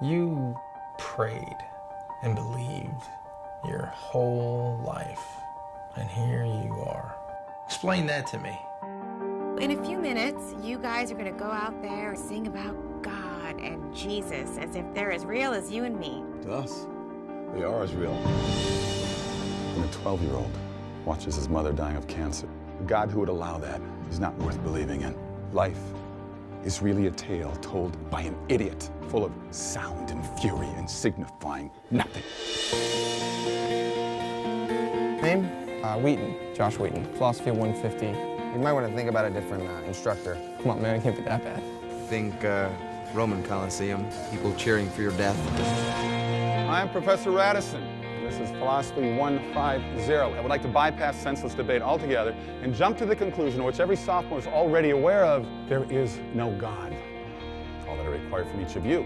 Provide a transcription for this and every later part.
You prayed and believed your whole life, and here you are. Explain that to me. In a few minutes, you guys are going to go out there and sing about God and Jesus as if they're as real as you and me. To us, they are as real. When a 12-year-old watches his mother dying of cancer, a God who would allow that is not worth believing in. Life is really a tale told by an idiot, full of sound and fury and signifying nothing. Name? Wheaton, Josh Wheaton, philosophy 150. You might want to think about a different instructor. Come on, man, it can't be that bad. Think Roman Coliseum, people cheering for your death. I'm Professor Radisson. This is Philosophy 150. I would like to bypass senseless debate altogether and jump to the conclusion, which every sophomore is already aware of: there is no God. All that I require from each of you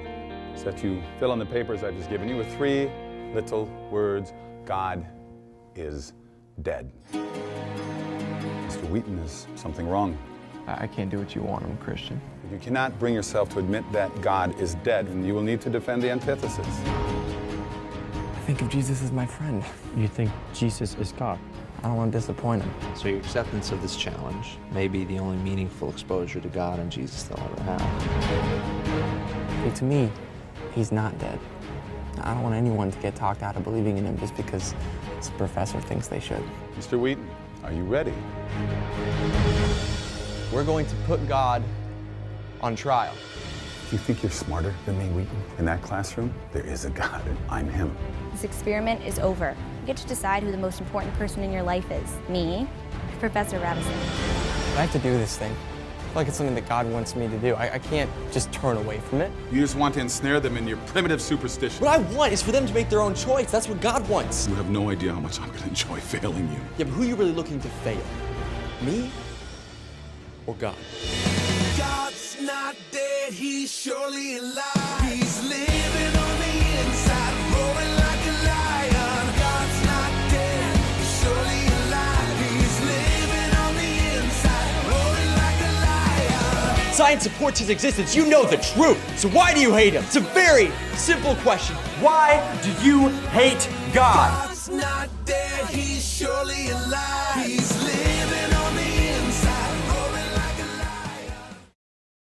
is that you fill in the papers I've just given you with 3 little words: God is dead. Mr. Wheaton, is something wrong? I can't do what you want. I'm a Christian. If you cannot bring yourself to admit that God is dead, then you will need to defend the antithesis. I think of Jesus as my friend. You think Jesus is God? I don't want to disappoint him. So your acceptance of this challenge may be the only meaningful exposure to God and Jesus they'll ever have. See, to me, he's not dead. I don't want anyone to get talked out of believing in him just because this professor thinks they should. Mr. Wheaton, are you ready? We're going to put God on trial. Do you think you're smarter than me, Wheaton? In that classroom, there is a God, and I'm him. This experiment is over. You get to decide who the most important person in your life is. Me, or Professor Radisson. I have to do this thing. I feel like it's something that God wants me to do. I can't just turn away from it. You just want to ensnare them in your primitive superstition. What I want is for them to make their own choice. That's what God wants. You have no idea how much I'm going to enjoy failing you. Yeah, but who are you really looking to fail? Me or God? God's not dead, he's surely alive. He's living on the inside, roaring like a lion. God's not dead, he's surely alive. He's living on the inside, roaring like a lion. Science supports his existence. You know the truth. So why do you hate him? It's a very simple question. Why do you hate God? God's not dead, he's surely alive.